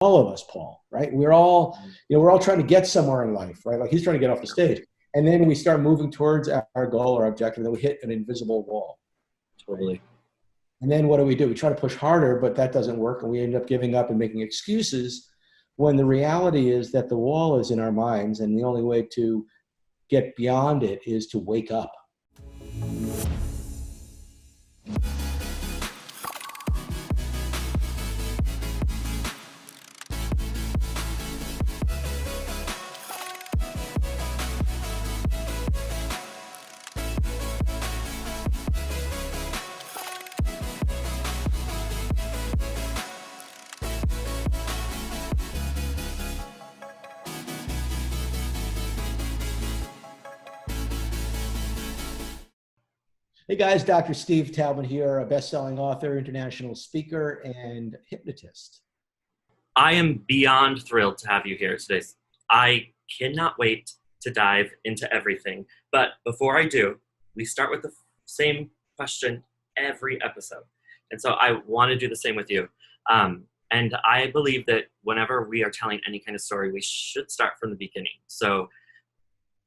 all of us, Paul, right? We're all, we're all trying to get somewhere in life, right? Like he's trying to get off the stage. And then we start moving towards our goal or objective, and then we hit an invisible wall. Totally. And then what do? We try to push harder, but that doesn't work. And we end up giving up and making excuses when the reality is that the wall is in our minds. And the only way to get beyond it is to wake up. Hey guys, Dr. Steve Taubman here, a best-selling author, international speaker, and hypnotist. I am beyond thrilled to have you here today. I cannot wait to dive into everything. But before I do, we start with the same question every episode. And so I want to do the same with you. And I believe that whenever we are telling any kind of story, we should start from the beginning. So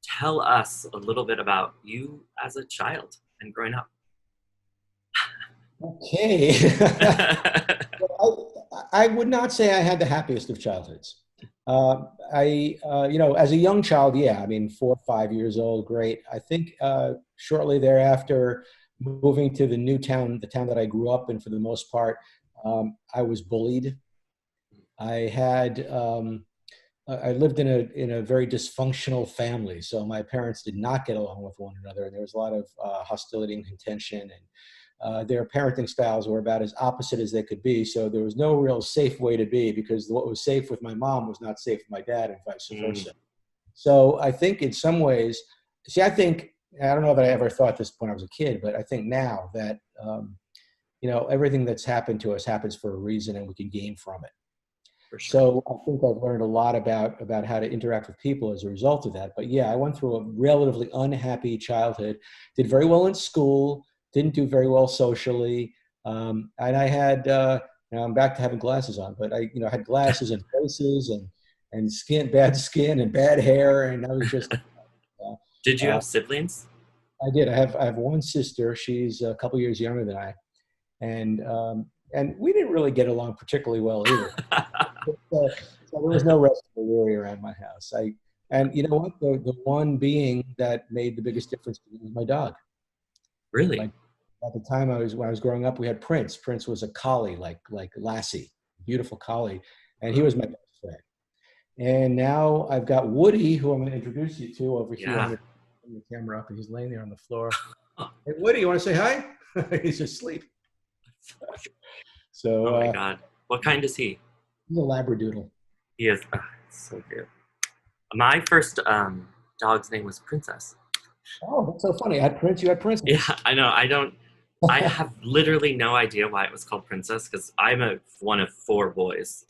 tell us a little bit about you as a child and growing up. Okay. I would not say I had the happiest of childhoods. As a young child, 4 or 5 years old, great. I think shortly thereafter, moving to the new town, the town that I grew up in for the most part, I was bullied. I lived in a very dysfunctional family, so my parents did not get along with one another, and there was a lot of hostility and contention, and their parenting styles were about as opposite as they could be. So there was no real safe way to be, because what was safe with my mom was not safe with my dad, and vice versa. So I think in some ways, I don't know that I ever thought this when I was a kid, but I think now that everything that's happened to us happens for a reason, and we can gain from it. For sure. So I think I've learned a lot about how to interact with people as a result of that. But yeah, I went through a relatively unhappy childhood, did very well in school, didn't do very well socially. And I had, I'm back to having glasses on, but I had glasses and braces and bad skin and bad hair. And I was just. Did you have siblings? I did. I have one sister. She's a couple years younger than I. And we didn't really get along particularly well either. So there was no rest of the worry around my house. And you know what? The one being that made the biggest difference to me was my dog. Really? At the time when I was growing up, we had Prince. Prince was a collie, like Lassie, beautiful collie, and he was my best friend. And now I've got Woody, who I'm going to introduce you to over here. I'm going to turn the camera up, and he's laying there on the floor. Hey, Woody, you want to say hi? He's asleep. So. Oh my God! What kind is he? He's a Labradoodle. He is so cute. My first dog's name was Princess. Oh, that's so funny. I had Prince. You had Princess. Yeah, I know. I have literally no idea why it was called Princess, because I'm one of 4 boys.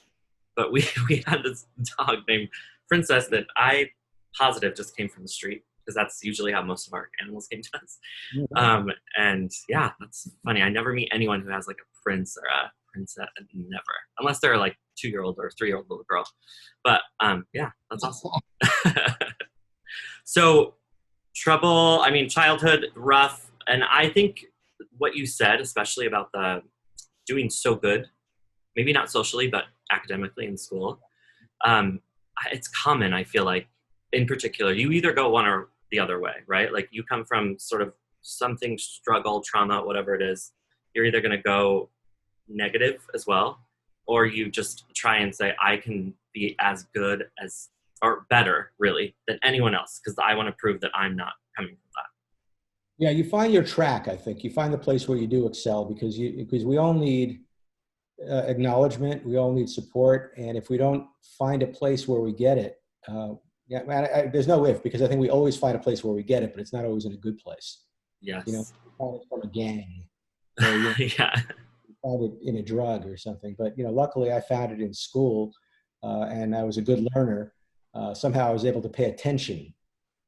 But we had this dog named Princess that I positive just came from the street, because that's usually how most of our animals came to us. Mm-hmm. And yeah, that's funny. I never meet anyone who has like a prince or a princess, never, unless they're like 2-year-old or 3-year-old little girl. But yeah, that's awesome. So childhood, rough. And I think what you said, especially about the doing so good, maybe not socially, but academically in school, it's common, I feel like, in particular. You either go one or the other way, right? Like you come from sort of something, struggle, trauma, whatever it is. You're either going to go negative as well, or you just try and say, I can be as good as, or better really, than anyone else, because I want to prove that I'm not coming from that. Yeah, you find your track, I think. You find the place where you do excel, because we all need acknowledgement, we all need support, and if we don't find a place where we get it, there's no if, because I think we always find a place where we get it, but it's not always in a good place. Yes. You find it from a gang. Or, yeah. Found it in a drug or something. But luckily I found it in school, and I was a good learner. Somehow I was able to pay attention,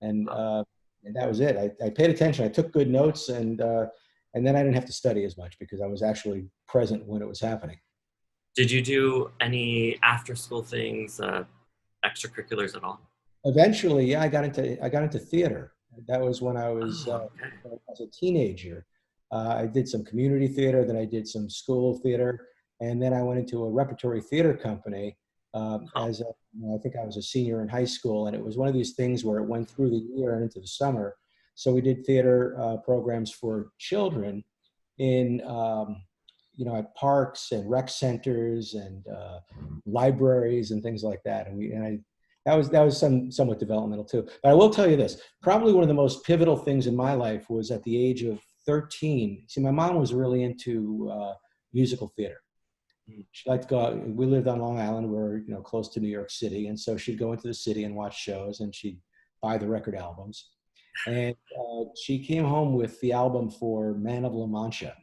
and that was it. I paid attention. I took good notes, and then I didn't have to study as much, because I was actually present when it was happening. Did you do any after school things, extracurriculars at all? Eventually, yeah, I got into theater. That was when I was Oh, okay. as a teenager. I did some community theater, then I did some school theater, and then I went into a repertory theater company Oh, as a, I think I was a senior in high school, and it was one of these things where it went through the year and into the summer. So we did theater programs for children in at parks and rec centers and libraries and things like that. That was somewhat developmental too. But I will tell you this: probably one of the most pivotal things in my life was at the age of 13. See, my mom was really into musical theater. mm, She liked to go out. We lived on Long Island. We're close to New York City, and so she'd go into the city and watch shows, and she'd buy the record albums. And she came home with the album for Man of La Mancha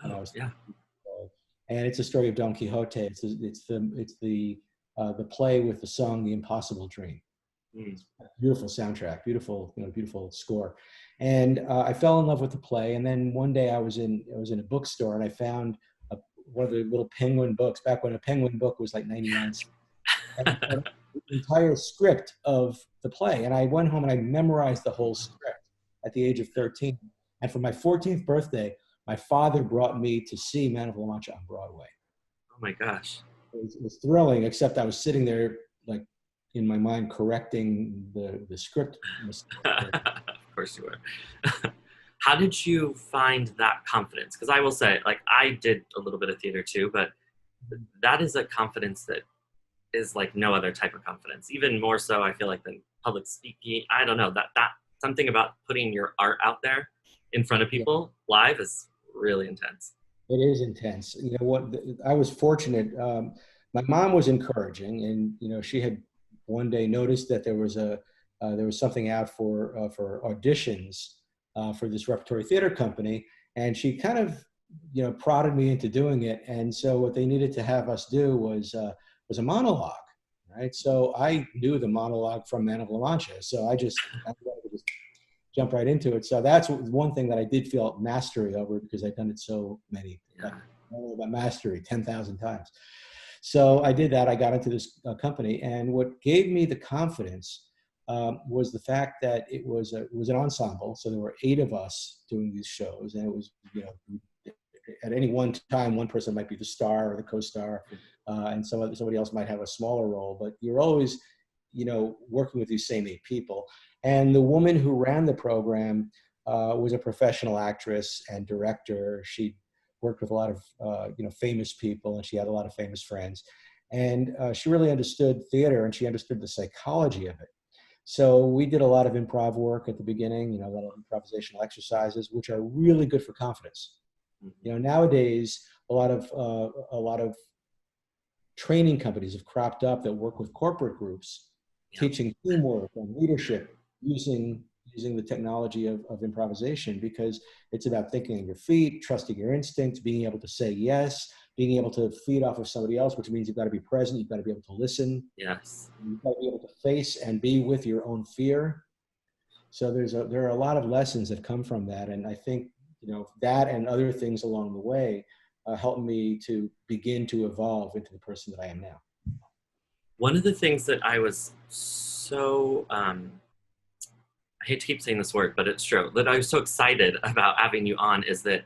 when I oh, was yeah. and it's a story of Don Quixote. It's the play with the song "The Impossible Dream." Mm. Beautiful soundtrack, beautiful score. And I fell in love with the play. And then one day I was in a bookstore and I found one of the little Penguin books back when a Penguin book was like 99 cents. And it had the entire script of the play. And I went home and I memorized the whole script at the age of 13. And for my 14th birthday, my father brought me to see Man of La Mancha on Broadway. Oh my gosh. It was thrilling, except I was sitting there like in my mind correcting the script mistake. Of course you were. How did you find that confidence? Because I will say, like, I did a little bit of theater too, but that is a confidence that is like no other type of confidence. Even more so, I feel like, than public speaking. I don't know, that something about putting your art out there in front of Yeah, people live is really intense. it is intense. You know what? I was fortunate. My mom was encouraging, and she had one day noticed that there was something out for auditions for this repertory theater company, and she kind of prodded me into doing it. And so what they needed to have us do was a monologue, right? So I knew the monologue from Man of La Mancha, so I wanted to just jump right into it. So that's one thing that I did feel mastery over because I'd done it so many, like, Yeah. I don't know about mastery 10,000 times. So I did that. I got into this company, and what gave me the confidence was the fact that it was an ensemble. So there were 8 of us doing these shows, and it was at any one time one person might be the star or the co-star, and somebody else might have a smaller role. But you're always working with these same 8 people. And the woman who ran the program was a professional actress and director. She worked with a lot of famous people, and she had a lot of famous friends. And she really understood theater, and she understood the psychology of it. So we did a lot of improv work at the beginning, a lot of improvisational exercises, which are really good for confidence. Mhm. Nowadays a lot of training companies have cropped up that work with corporate groups, Yeah. teaching teamwork and leadership using the technology of improvisation, because it's about thinking on your feet, trusting your instincts, being able to say yes, being able to feed off of somebody else, which means you've got to be present, you've got to be able to listen, Yes. you've got to be able to face and be with your own fear. So there are a lot of lessons that come from that, and I think that and other things along the way helped me to begin to evolve into the person that I am now. One of the things that I was so I hate to keep saying this word, but it's true, that I was so excited about having you on is that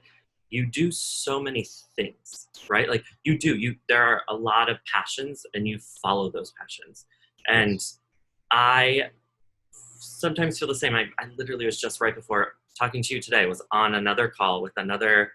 you do so many things, right? Like there are a lot of passions and you follow those passions. And Yes. I sometimes feel the same. I literally was just right before talking to you today, was on another call with another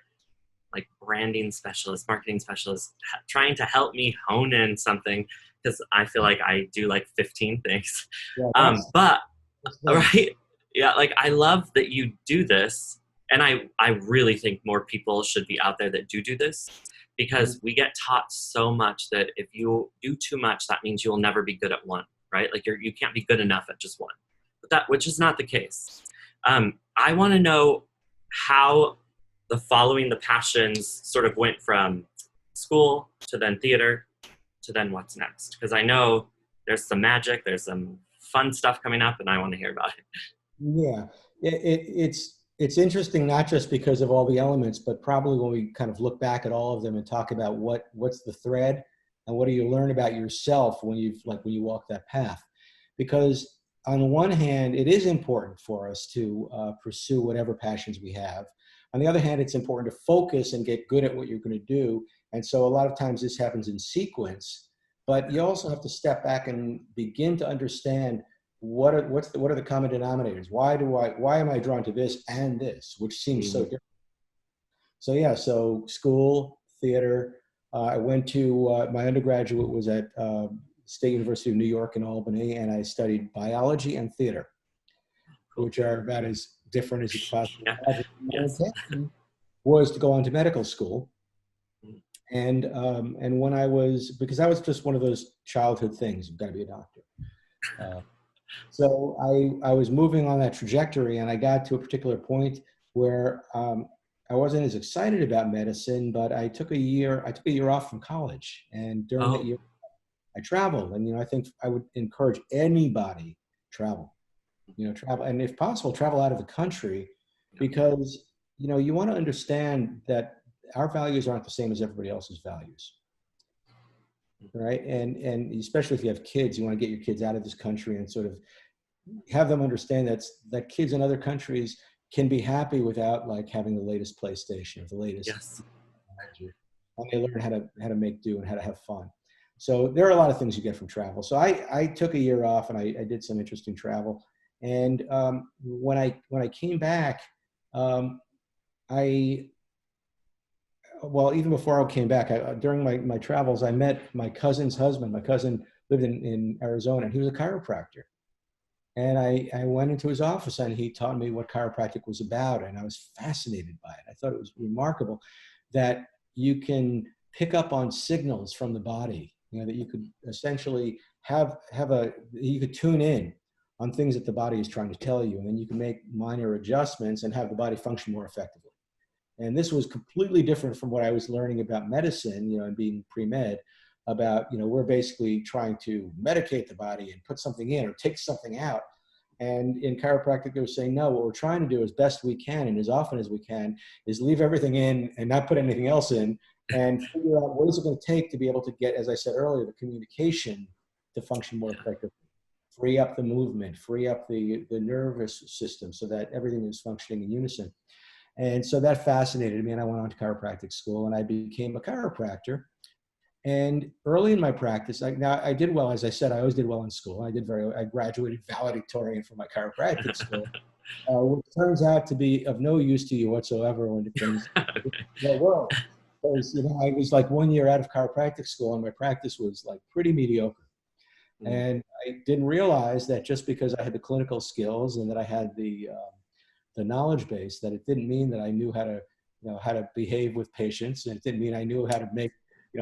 like branding specialist, marketing specialist, trying to help me hone in something because I feel like I do like 15 things. Yeah, But that's the thing. right, yeah, like I love that you do this, and I really think more people should be out there that do this Mhm. because we get taught so much that if you do too much, that means you'll never be good at one, right? Like you can't be good enough at just one, but that which is not the case. I want to know how the following the passions sort of went from school to then theater to then what's next, because I know there's some magic, there's some fun stuff coming up, and I want to hear about it. Yeah, it's interesting, not just because of all the elements, but probably when we kind of look back at all of them and talk about what's the thread and what do you learn about yourself when when you walk that path. Because on the one hand, it is important for us to pursue whatever passions we have. On the other hand, it's important to focus and get good at what you're going to do. And so a lot of times this happens in sequence, but you also have to step back and begin to understand what are the common denominators? Why am I drawn to this and this, which seems so different? So yeah, so school, theater. I went to my undergraduate was at State University of New York in Albany, and I studied biology and theater, which are about as different as you could possibly imagine. My intention was to go on to medical school, and when because that was just one of those childhood things. You've got to be a doctor. So I was moving on that trajectory, and I got to a particular point where I wasn't as excited about medicine, but I took a year off from college, and during that year I traveled. And I think I would encourage anybody travel, travel, and if possible, travel out of the country, because you want to understand that our values aren't the same as everybody else's values. Right. And especially if you have kids, you want to get your kids out of this country and sort of have them understand that kids in other countries can be happy without like having the latest PlayStation or the latest technology. And they learn how to make do and how to have fun. So there are a lot of things you get from travel. So I took a year off, and I did some interesting travel. And when I came back, even before I came back, during my travels, I met my cousin's husband. My cousin lived in Arizona, and he was a chiropractor. And I went into his office, and he taught me what chiropractic was about, and I was fascinated by it. I thought it was remarkable that you can pick up on signals from the body, that you could essentially you could tune in on things that the body is trying to tell you, and then you can make minor adjustments and have the body function more effectively. And this was completely different from what I was learning about medicine, and being pre-med, about, we're basically trying to medicate the body and put something in or take something out. And in chiropractic, they were saying, no, what we're trying to do as best we can and as often as we can is leave everything in and not put anything else in, and figure out what is it going to take to be able to get, as I said earlier, the communication to function more effectively. Free up the movement, free up the nervous system so that everything is functioning in unison. And so that fascinated me, and I went on to chiropractic school, and I became a chiropractor. And early in my practice, I did well. As I said, I always did well in school. I graduated valedictorian from my chiropractic school, which turns out to be of no use to you whatsoever when it comes to the world. Because, I was like 1 year out of chiropractic school, and my practice was like pretty mediocre. And I didn't realize that just because I had the clinical skills and that I had the knowledge base, that it didn't mean that I knew how to behave with patients, and it didn't mean I knew how to make,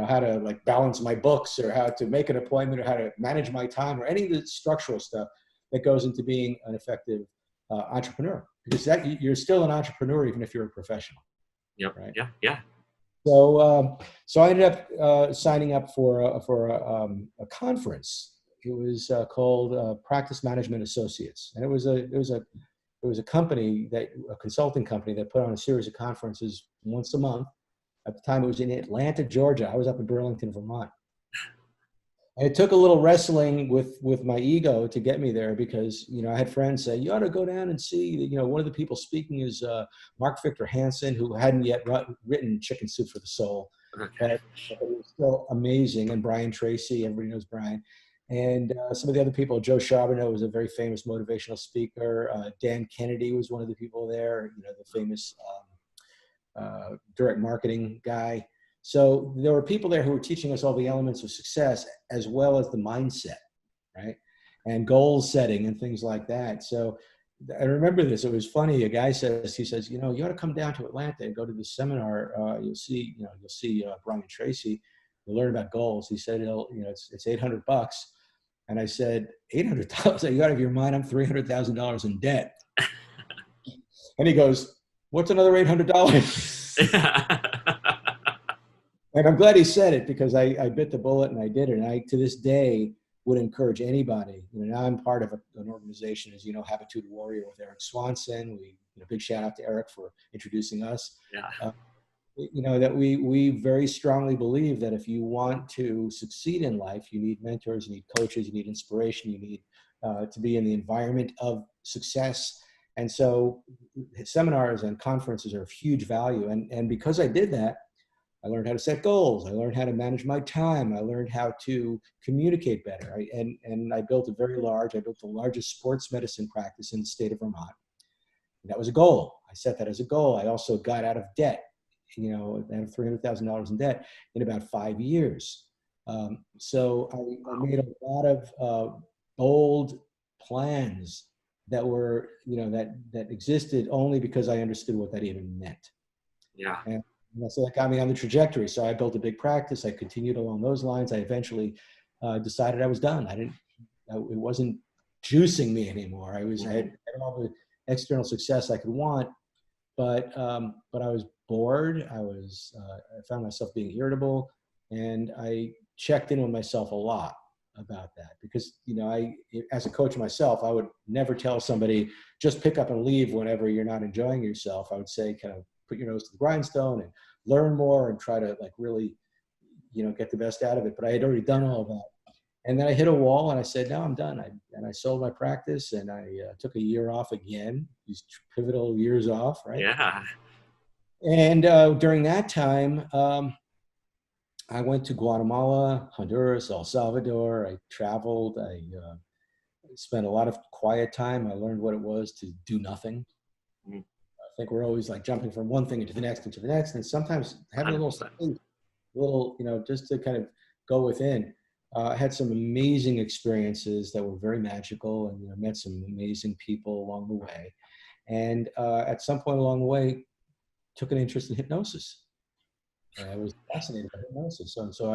how to like balance my books, or how to make an appointment, or how to manage my time, or any of the structural stuff that goes into being an effective entrepreneur. Because you're still an entrepreneur even if you're a professional. Yep. Right? Yeah. So I ended up signing up for a conference. It was called Practice Management Associates, and it was a company, a consulting company, that put on a series of conferences once a month. At the time, it was in Atlanta, Georgia. I was up in Burlington, Vermont. And it took a little wrestling with my ego to get me there, because, I had friends say, you ought to go down and see, one of the people speaking is Mark Victor Hansen, who hadn't yet written Chicken Soup for the Soul. But it was still amazing. And Brian Tracy, everybody knows Brian. And some of the other people, Joe Charbonneau was a very famous motivational speaker. Dan Kennedy was one of the people there, the famous direct marketing guy. So there were people there who were teaching us all the elements of success, as well as the mindset, right? And goal setting and things like that. So I remember this. It was funny. A guy says, you ought to come down to Atlanta and go to this seminar. You'll see Brian Tracy. You'll learn about goals. He said, it's $800. And I said, $800? Are you out of your mind? I'm $300,000 in debt. And he goes, what's another $800? And I'm glad he said it, because I bit the bullet and I did it. And to this day, would encourage anybody. Now I'm part of an organization, as you know, Habitude Warrior with Eric Swanson. Big shout out to Eric for introducing us. Yeah. That we very strongly believe that if you want to succeed in life, you need mentors, you need coaches, you need inspiration, you need to be in the environment of success. And so seminars and conferences are of huge value. And because I did that, I learned how to set goals. I learned how to manage my time. I learned how to communicate better. And I built the largest sports medicine practice in the state of Vermont. And that was a goal. I set that as a goal. I also got out of debt, out of $300,000 in debt in about 5 years. So I made a lot of bold plans that were, that existed only because I understood what that even meant. Yeah. And so that got me on the trajectory. So I built a big practice. I continued along those lines. I eventually decided I was done. It wasn't juicing me anymore. I had all the external success I could want, but I was bored. I found myself being irritable, and I checked in with myself a lot about that because, as a coach myself, I would never tell somebody just pick up and leave whenever you're not enjoying yourself. I would say, kind of put your nose to the grindstone and learn more and try to really, get the best out of it. But I had already done all of that. And then I hit a wall and I said, no, I'm done. I sold my practice and I took a year off again, these pivotal years off, right? Yeah. And during that time, I went to Guatemala, Honduras, El Salvador. I traveled. I spent a lot of quiet time. I learned what it was to do nothing. Mm. I think we're always jumping from one thing into the next, and sometimes having 100%. a little, just to kind of go within. I had some amazing experiences that were very magical, and met some amazing people along the way. And at some point along the way, took an interest in hypnosis. I was fascinated by hypnosis. So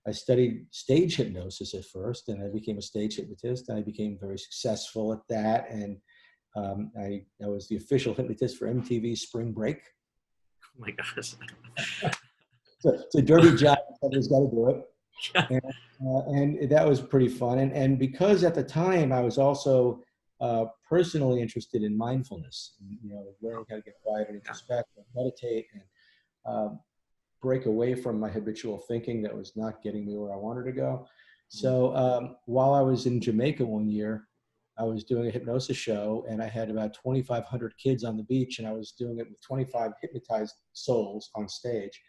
I studied stage hypnosis at first, and I became a stage hypnotist. I became very successful at that, and I was the official hypnotist for MTV Spring Break. Oh my gosh. It's a dirty job. Somebody's got to do it. Yeah. And that was pretty fun. And because at the time I was also personally interested in mindfulness, learning how to get quiet and introspect and meditate and break away from my habitual thinking that was not getting me where I wanted to go. So while I was in Jamaica one year, I was doing a hypnosis show, and I had about 2,500 kids on the beach, and I was doing it with 25 hypnotized souls on stage.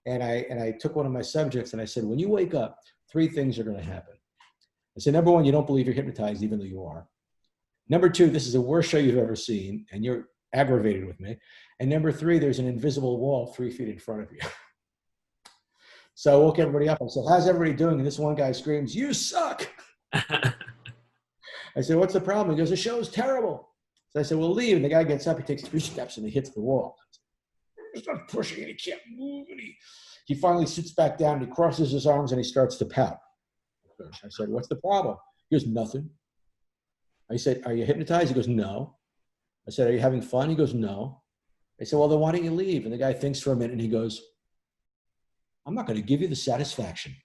And I took one of my subjects and I said, when you wake up, 3 things are going to happen. I said, number 1, you don't believe you're hypnotized, even though you are. Number 2, this is the worst show you've ever seen, and you're aggravated with me. And number 3, there's an invisible wall 3 feet in front of you. So I woke everybody up and said, how's everybody doing? And this one guy screams, you suck. I said, what's the problem? He goes, the show's terrible. So I said, well, leave. And the guy gets up, he takes 3 steps and he hits the wall. He starts pushing and he can't move. And he finally sits back down and he crosses his arms and he starts to pout. I said, what's the problem? He goes, nothing. I said, are you hypnotized? He goes, no. I said, are you having fun? He goes, no. I said, well, then why don't you leave? And the guy thinks for a minute and he goes, I'm not going to give you the satisfaction.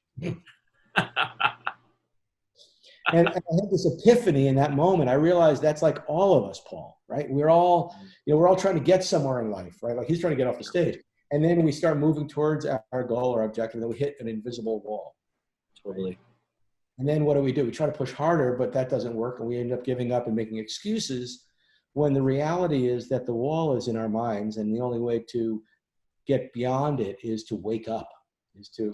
And I had this epiphany in that moment. I realized that's like all of us, Paul, right? We're all trying to get somewhere in life, right? Like he's trying to get off the stage. And then we start moving towards our goal or objective, and then we hit an invisible wall. Totally. And then what do? We try to push harder, but that doesn't work. And we end up giving up and making excuses when the reality is that the wall is in our minds. And the only way to get beyond it is to wake up, is to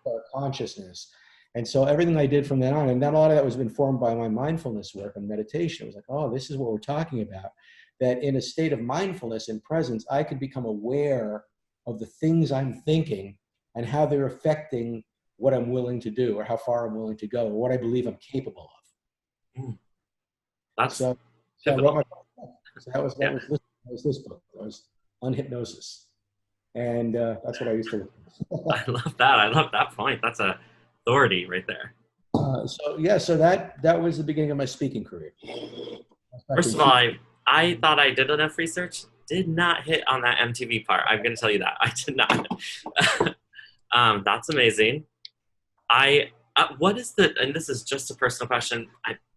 our consciousness. And so everything I did from then on, and not a lot of that was informed by my mindfulness work and meditation. It was like, oh, this is what we're talking about. That in a state of mindfulness and presence, I could become aware of the things I'm thinking and how they're affecting what I'm willing to do or how far I'm willing to go or what I believe I'm capable of. So I wrote my book. So that was this book. That was on hypnosis. And that's what I used to do. I love that. I love that point. That's a authority right there. So that was the beginning of my speaking career. First of all, I thought I did enough research. Did not hit on that MTV part. I'm going to tell you that. I did not. That's amazing. I What is the, and this is just a personal question,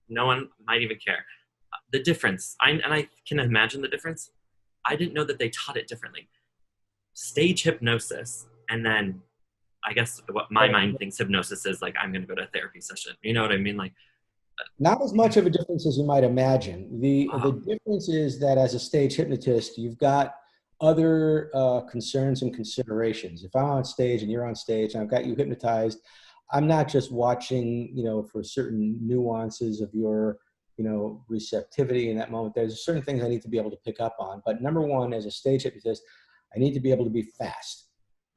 no one might even care, the difference, and I can imagine the difference. I didn't know that they taught it differently. Stage hypnosis, and then I guess what my mind thinks hypnosis is, like, I'm going to go to a therapy session. You know what I mean? Like, Not as much of a difference as you might imagine. The difference is that as a stage hypnotist, you've got other concerns and considerations. If I'm on stage and you're on stage and I've got you hypnotized, I'm not just watching, for certain nuances of your, receptivity in that moment. There's certain things I need to be able to pick up on. But number one, as a stage hypnotist, I need to be able to be fast.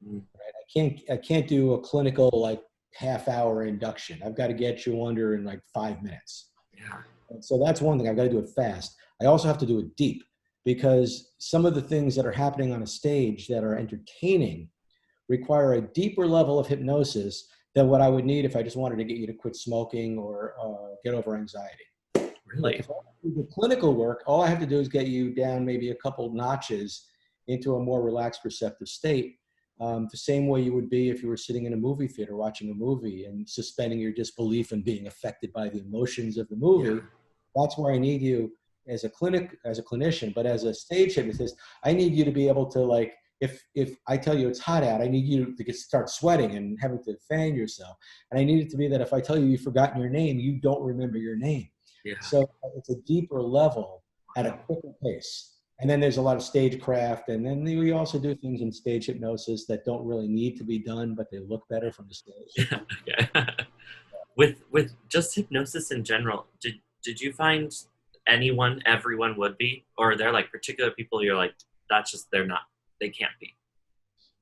Right? I can't do a clinical like half-hour induction. I've got to get you under in like 5 minutes. Yeah. And so that's one thing. I've got to do it fast. I also have to do it deep, because some of the things that are happening on a stage that are entertaining require a deeper level of hypnosis than what I would need if I just wanted to get you to quit smoking or get over anxiety. Really? Like if I do the clinical work, all I have to do is get you down maybe a couple notches into a more relaxed, receptive state. The same way you would be if you were sitting in a movie theater watching a movie and suspending your disbelief and being affected by the emotions of the movie. Yeah. That's where I need you as a clinician. But as a stage hypnotist, I need you to be able to, like, if I tell you it's hot out, I need you to start sweating and having to fan yourself. And I need it to be that if I tell you you've forgotten your name, you don't remember your name. Yeah. So it's a deeper level at a quicker pace. And then there's a lot of stagecraft. And then we also do things in stage hypnosis that don't really need to be done, but they look better from the stage. Okay. With just hypnosis in general, did you find everyone would be? Or are there like particular people you're like, that's just, they can't be?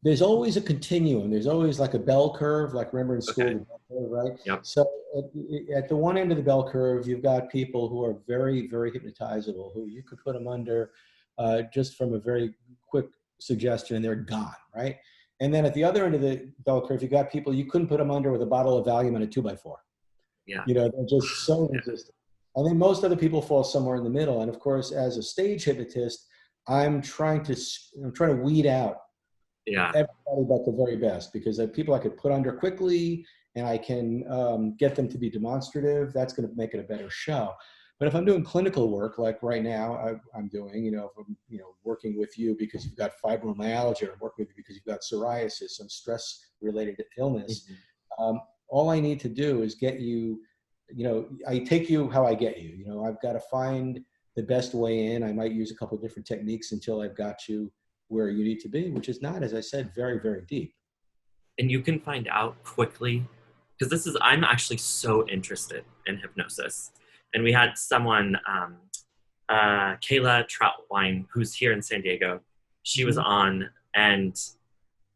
There's always a continuum. There's always like a bell curve, like remember in school, okay. The bell curve, right? Yep. So at the one end of the bell curve, you've got people who are very, very hypnotizable, who you could put them under just from a very quick suggestion and they're gone, right? And then at the other end of the bell curve, you've got people you couldn't put them under with a bottle of Valium and a 2x4. Yeah. They're just so resistant. And then most other people fall somewhere in the middle. And of course, as a stage hypnotist, I'm trying to weed out everybody but the very best, because people I could put under quickly and I can get them to be demonstrative. That's going to make it a better show. But if I'm doing clinical work, like right now I'm doing, if I'm working with you because you've got fibromyalgia, or working with you because you've got psoriasis, some stress-related illness, all I need to do is get you, I take you how I get you. I've got to find the best way in. I might use a couple of different techniques until I've got you where you need to be, which is not, as I said, very, very deep. And you can find out quickly, because I'm actually so interested in hypnosis. And we had someone, Kayla Troutwine, who's here in San Diego. She was on, and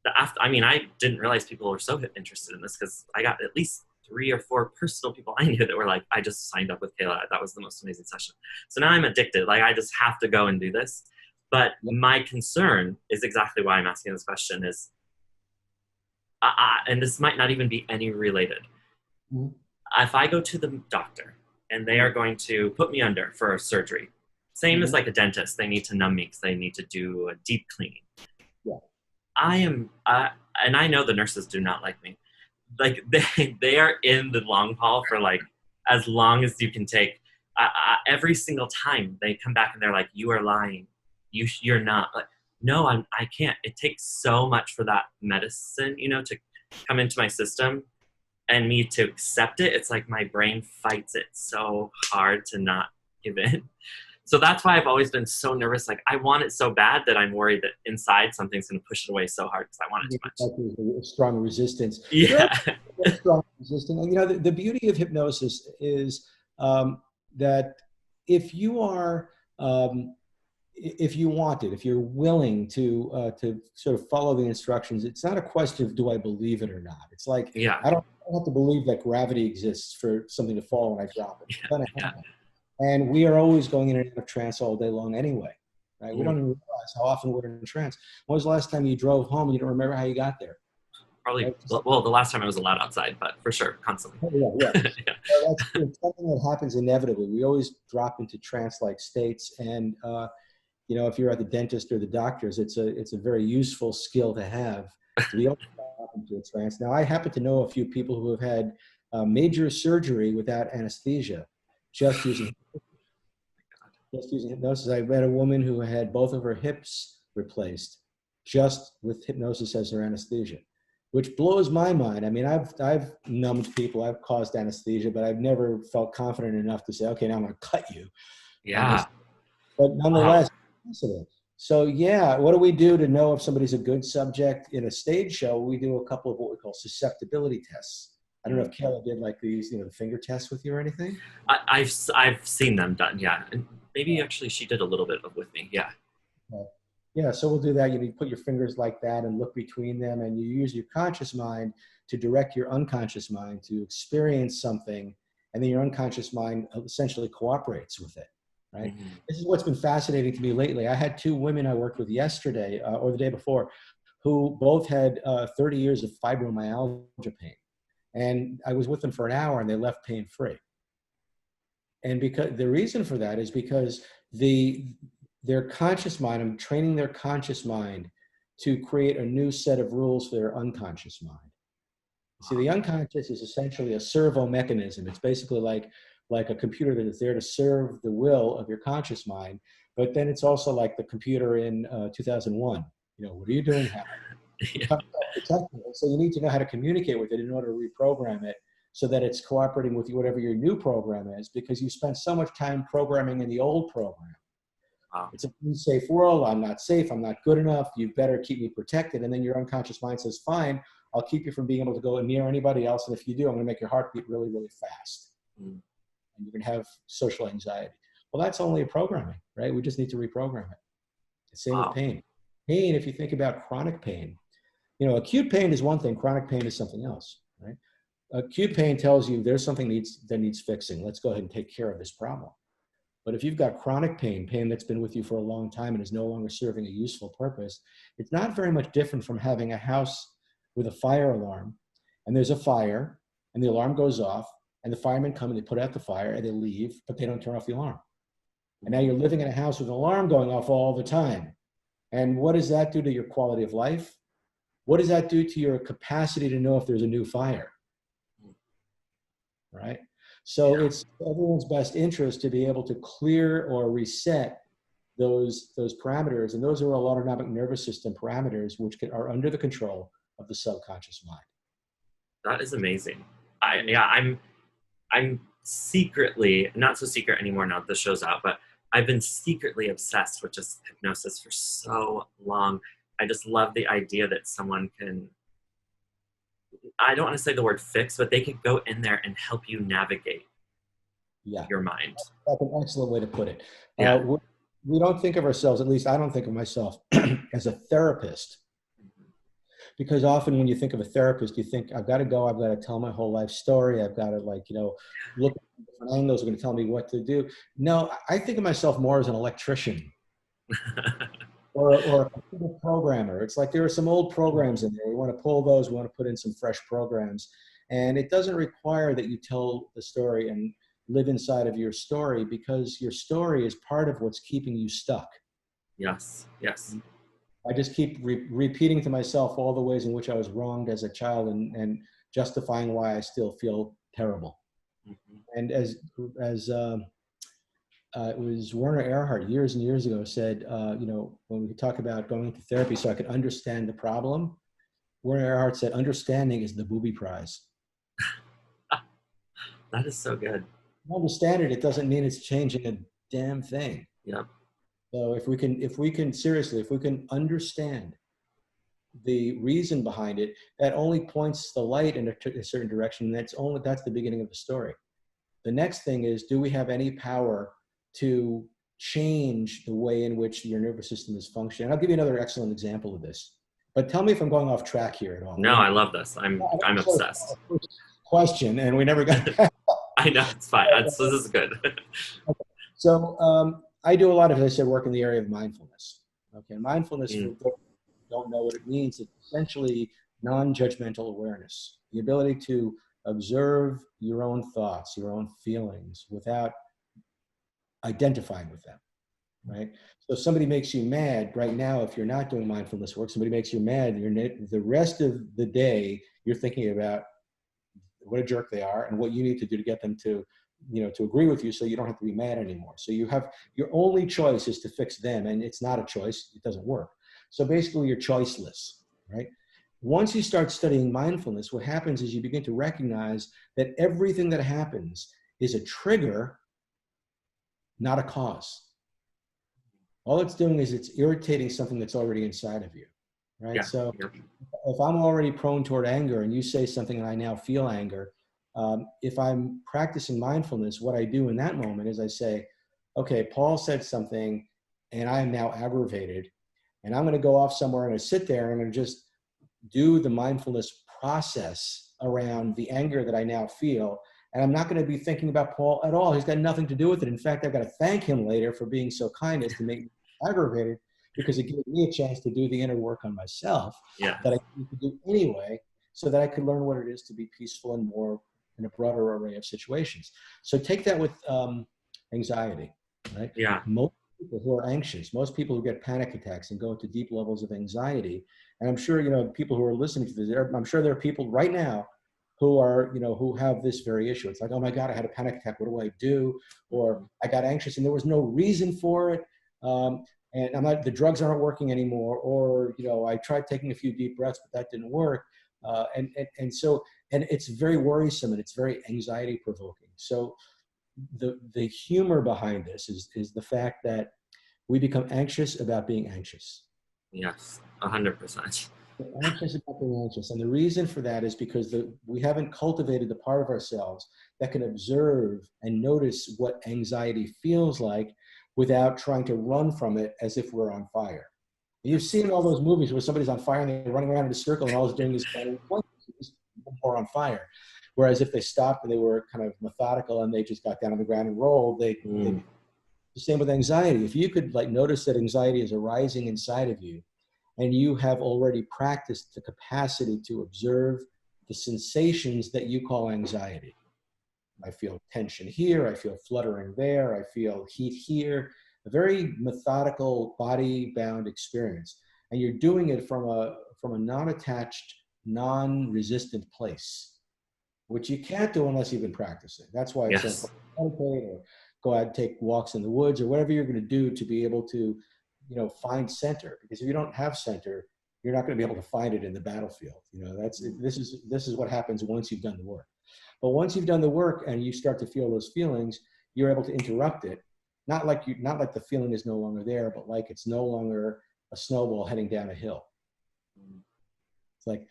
I didn't realize people were so interested in this, because I got at least 3 or 4 personal people I knew that were like, I just signed up with Kayla. That was the most amazing session. So now I'm addicted. Like, I just have to go and do this. But my concern is exactly why I'm asking this question is, and this might not even be any related. If I go to the doctor and they are going to put me under for a surgery, same as like a dentist, they need to numb me because they need to do a deep cleaning. Yeah. And I know the nurses do not like me. Like they are in the long haul for like as long as you can take. Every single time they come back and they're like, you are lying. You're not. Like, no, I can't. It takes so much for that medicine, to come into my system and me to accept it. It's like my brain fights it so hard to not give in. So that's why I've always been so nervous. Like, I want it so bad that I'm worried that inside something's going to push it away so hard because I want it too much. A strong resistance. Yeah. Strong resistance. And, the beauty of hypnosis is that if you are, if you want it, if you're willing to sort of follow the instructions, it's not a question of do I believe it or not. It's like, I don't have to believe that gravity exists for something to fall when I drop it. It's going to happen. And we are always going in and out of trance all day long anyway. Right? We don't even realize how often we're in trance. When was the last time you drove home and you don't remember how you got there? Probably, right? Well, the last time I was allowed outside, but for sure, constantly. Yeah. So it's something that happens inevitably. We always drop into trance-like states. And, if you're at the dentist or the doctor's, it's a very useful skill to have to be able to drop into a trance. Now, I happen to know a few people who have had major surgery without anesthesia, just using hypnosis. I met a woman who had both of her hips replaced just with hypnosis as her anesthesia, which blows my mind. I mean, I've numbed people, I've caused anesthesia, but I've never felt confident enough to say, okay, now I'm going to cut you. Yeah. But Wow. nonetheless, so yeah, what do we do to know if somebody's a good subject in a stage show? We do a couple of what we call susceptibility tests. I don't know if Kayla did like these, the finger tests with you or anything. I've seen them done. Yeah. And maybe actually she did a little bit of with me. Yeah. Yeah, so we'll do that. You put your fingers like that and look between them, and you use your conscious mind to direct your unconscious mind to experience something, and then your unconscious mind essentially cooperates with it, right? Mm-hmm. This is what's been fascinating to me lately. I had two women I worked with yesterday or the day before who both had 30 years of fibromyalgia pain. And I was with them for an hour and they left pain-free. And because the reason for that is because their conscious mind, I'm training their conscious mind to create a new set of rules for their unconscious mind. See, the unconscious is essentially a servo mechanism. It's basically like a computer that is there to serve the will of your conscious mind. But then it's also like the computer in 2001. What are you doing? Yeah. So you need to know how to communicate with it in order to reprogram it so that it's cooperating with you, whatever your new program is, because you spent so much time programming in the old program. Wow. It's a unsafe world. I'm not safe. I'm not good enough. You better keep me protected. And then your unconscious mind says, fine, I'll keep you from being able to go near anybody else. And if you do, I'm going to make your heart beat really, really fast. And you're going to have social anxiety. Well, that's only a programming, right? We just need to reprogram it. The same with pain. Pain, if you think about chronic pain, acute pain is one thing. Chronic pain is something else, right? Acute pain tells you there's something that needs fixing. Let's go ahead and take care of this problem. But if you've got chronic pain that's been with you for a long time and is no longer serving a useful purpose, it's not very much different from having a house with a fire alarm, and there's a fire, and the alarm goes off, and the firemen come and they put out the fire, and they leave, but they don't turn off the alarm. And now you're living in a house with an alarm going off all the time. And what does that do to your quality of life? What does that do to your capacity to know if there's a new fire? Right? So it's everyone's best interest to be able to clear or reset those parameters. And those are all autonomic nervous system parameters, which are under the control of the subconscious mind. That is amazing. I'm secretly, not so secret anymore now that the show's out, but I've been secretly obsessed with just hypnosis for so long. I just love the idea that someone can, I don't want to say the word fix, but they can go in there and help you navigate your mind. That's an excellent way to put it. Yeah. We don't think of ourselves, at least I don't think of myself, as a therapist. Because often when you think of a therapist, you think, I've got to go, I've got to tell my whole life story. I've got to look at different angles, are going to tell me what to do. No, I think of myself more as an electrician or a computer programmer. It's like there are some old programs in there. We want to pull those. We want to put in some fresh programs. And it doesn't require that you tell the story and live inside of your story, because your story is part of what's keeping you stuck. Yes. I just keep repeating to myself all the ways in which I was wronged as a child and justifying why I still feel terrible. And as it was Werner Erhard years and years ago said, when we talk about going into therapy so I could understand the problem, Werner Erhard said, understanding is the booby prize. That is so good. Understand it, it doesn't mean it's changing a damn thing. Yeah. So if we can understand the reason behind it, that only points the light in a certain direction. That's the beginning of the story. The next thing is, do we have any power to change the way in which your nervous system is functioning? I'll give you another excellent example of this. But tell me if I'm going off track here at all. No, I love this. I'm obsessed. Question, and we never got. I know, it's fine. This is good. Okay. So I do a lot of, as I said, work in the area of mindfulness. Okay, mindfulness, for those who don't know what it means, it's essentially non-judgmental awareness, the ability to observe your own thoughts, your own feelings, without identifying with them, right? So if somebody makes you mad right now, if you're not doing mindfulness work, somebody makes you mad, the rest of the day, you're thinking about what a jerk they are and what you need to do to get them to, to agree with you so you don't have to be mad anymore. So you have, your only choice is to fix them, and it's not a choice. It doesn't work. So basically you're choiceless, right? Once you start studying mindfulness, what happens is you begin to recognize that everything that happens is a trigger, not a cause. All it's doing is it's irritating something that's already inside of you, right? Yeah. So Yeah. if I'm already prone toward anger and you say something and I now feel anger, if I'm practicing mindfulness, what I do in that moment is I say, okay, Paul said something and I am now aggravated, and I'm going to go off somewhere and I sit there and I'm going to just do the mindfulness process around the anger that I now feel. And I'm not going to be thinking about Paul at all. He's got nothing to do with it. In fact, I've got to thank him later for being so kind as to make me aggravated, because it gives me a chance to do the inner work on myself Yeah. that I need to do anyway, so that I could learn what it is to be peaceful and more in a broader array of situations. So take that with anxiety, right? Yeah. Most people who are anxious, most people who get panic attacks and go into deep levels of anxiety, and I'm sure, people who are listening to this, I'm sure there are people right now who are, who have this very issue. It's like, oh my God, I had a panic attack. What do I do? Or I got anxious and there was no reason for it. And the drugs aren't working anymore. Or, I tried taking a few deep breaths, but that didn't work. And so it's very worrisome and it's very anxiety provoking. So the humor behind this is the fact that we become anxious about being anxious. Yes. 100%. We're anxious about being anxious. And the reason for that is because we haven't cultivated the part of ourselves that can observe and notice what anxiety feels like without trying to run from it as if we're on fire. You've seen all those movies where somebody's on fire and they're running around in a circle and all it's doing is more on fire. Whereas if they stopped and they were kind of methodical and they just got down on the ground and rolled, the same with anxiety. If you could notice that anxiety is arising inside of you, and you have already practiced the capacity to observe the sensations that you call anxiety. I feel tension here, I feel fluttering there, I feel heat here, a very methodical body-bound experience. And you're doing it from a non-attached, non-resistant place, which you can't do unless you've been practicing. That's why it's so Yes. important to meditate or go out and take walks in the woods or whatever you're going to do to be able to find center. Because if you don't have center, you're not going to be able to find it in the battlefield. This is what happens once you've done the work. But once you've done the work and you start to feel those feelings, you're able to interrupt it. Not like the feeling is no longer there, but like it's no longer a snowball heading down a hill. It's like,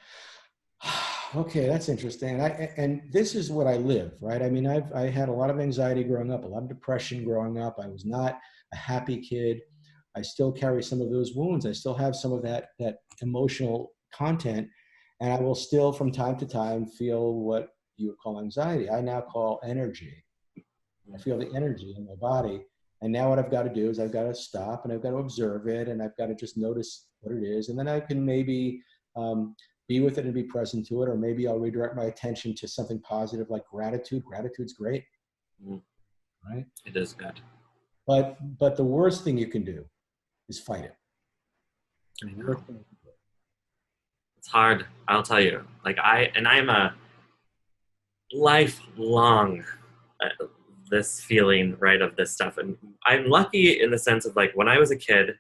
okay, that's interesting. And this is what I live, right? I mean, I had a lot of anxiety growing up, a lot of depression growing up. I was not a happy kid. I still carry some of those wounds. I still have some of that emotional content, and I will still from time to time feel what you would call anxiety. I now call energy. I feel the energy in my body. And now what I've got to do is I've got to stop and I've got to observe it and I've got to just notice what it is. And then I can maybe be with it and be present to it, or maybe I'll redirect my attention to something positive like gratitude. Gratitude's great, right? It is good. But the worst thing you can do is fight it. I know. It's hard, I'll tell you. I am a lifelong this feeling, right, of this stuff. And I'm lucky in the sense of when I was a kid,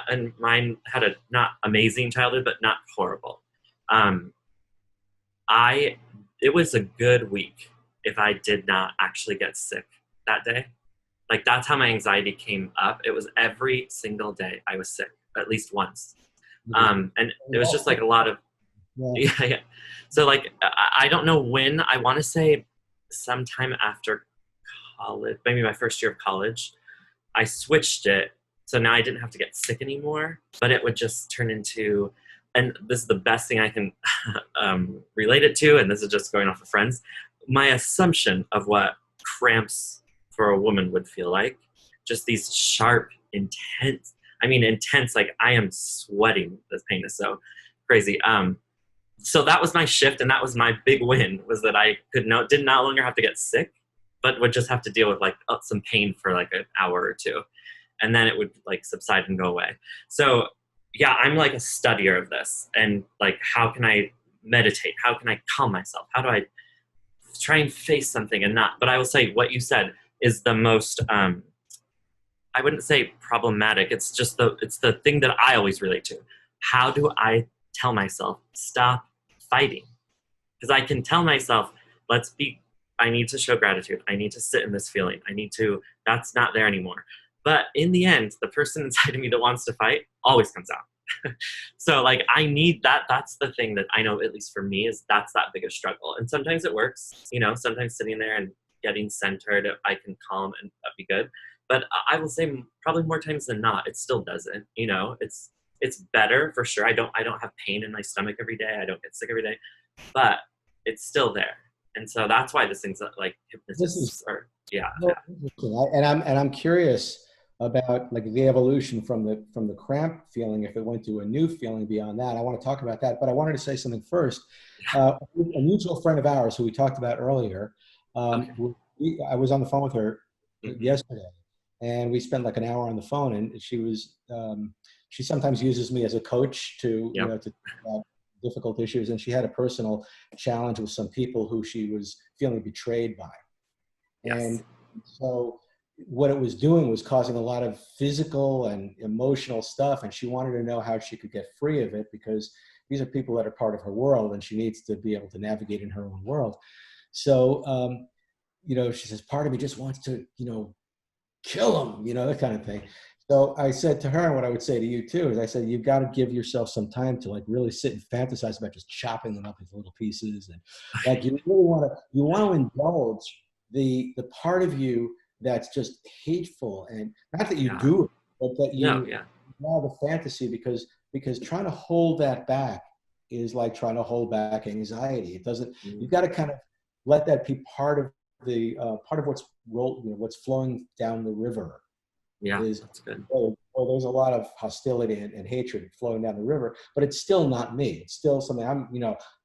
and mine had a not amazing childhood, but not horrible. It was a good week if I did not actually get sick that day. That's how my anxiety came up. It was every single day I was sick, at least once. And it was just a lot of, yeah. So I don't know when, I want to say sometime after college, maybe my first year of college, I switched it. So now I didn't have to get sick anymore, but it would just turn into, and this is the best thing I can relate it to, and this is just going off of friends, my assumption of what cramps for a woman would feel like. Just these sharp, intense, I am sweating. This pain is so crazy. So that was my shift, and that was my big win, was that I did not longer have to get sick, but would just have to deal with some pain for an hour or two. And then it would subside and go away. So yeah, I'm a studier of this, and how can I meditate? How can I calm myself? How do I try and face something and not. But I will say what you said is the most, I wouldn't say problematic. It's just it's the thing that I always relate to. How do I tell myself, stop fighting? Because I can tell myself, I need to show gratitude. I need to sit in this feeling. That's not there anymore. But in the end, the person inside of me that wants to fight always comes out. So like, I need that. That's the thing that I know, at least for me, is that's that biggest struggle. And sometimes it works, sometimes sitting there and getting centered, I can calm and be good. But I will say probably more times than not, it still doesn't, it's better for sure. I don't have pain in my stomach every day. I don't get sick every day, but it's still there. And so that's why this thing's like hypnosis yeah. I'm curious about like the evolution from the cramp feeling, if it went to a new feeling beyond that. I want to talk about that, but I wanted to say something first. A mutual friend of ours who we talked about earlier, I was on the phone with her yesterday, and we spent like an hour on the phone, and she sometimes uses me as a coach to difficult issues, and she had a personal challenge with some people who she was feeling betrayed by. Yes. And so what it was doing was causing a lot of physical and emotional stuff, and she wanted to know how she could get free of it, because these are people that are part of her world, and she needs to be able to navigate in her own world. So she says, part of me just wants to kill him, that kind of thing. So I said to her, and what I would say to you too, is I said, you've got to give yourself some time to like really sit and fantasize about just chopping them up into little pieces. And like, you want to indulge the part of you that's just hateful, and not that you do it, but that you have the fantasy, because trying to hold that back is like trying to hold back anxiety. It doesn't, you've got to kind of let that be part of the, part of what's flowing down the river. Yeah, that's good. Well, there's a lot of hostility and hatred flowing down the river, but it's still not me. It's still something I'm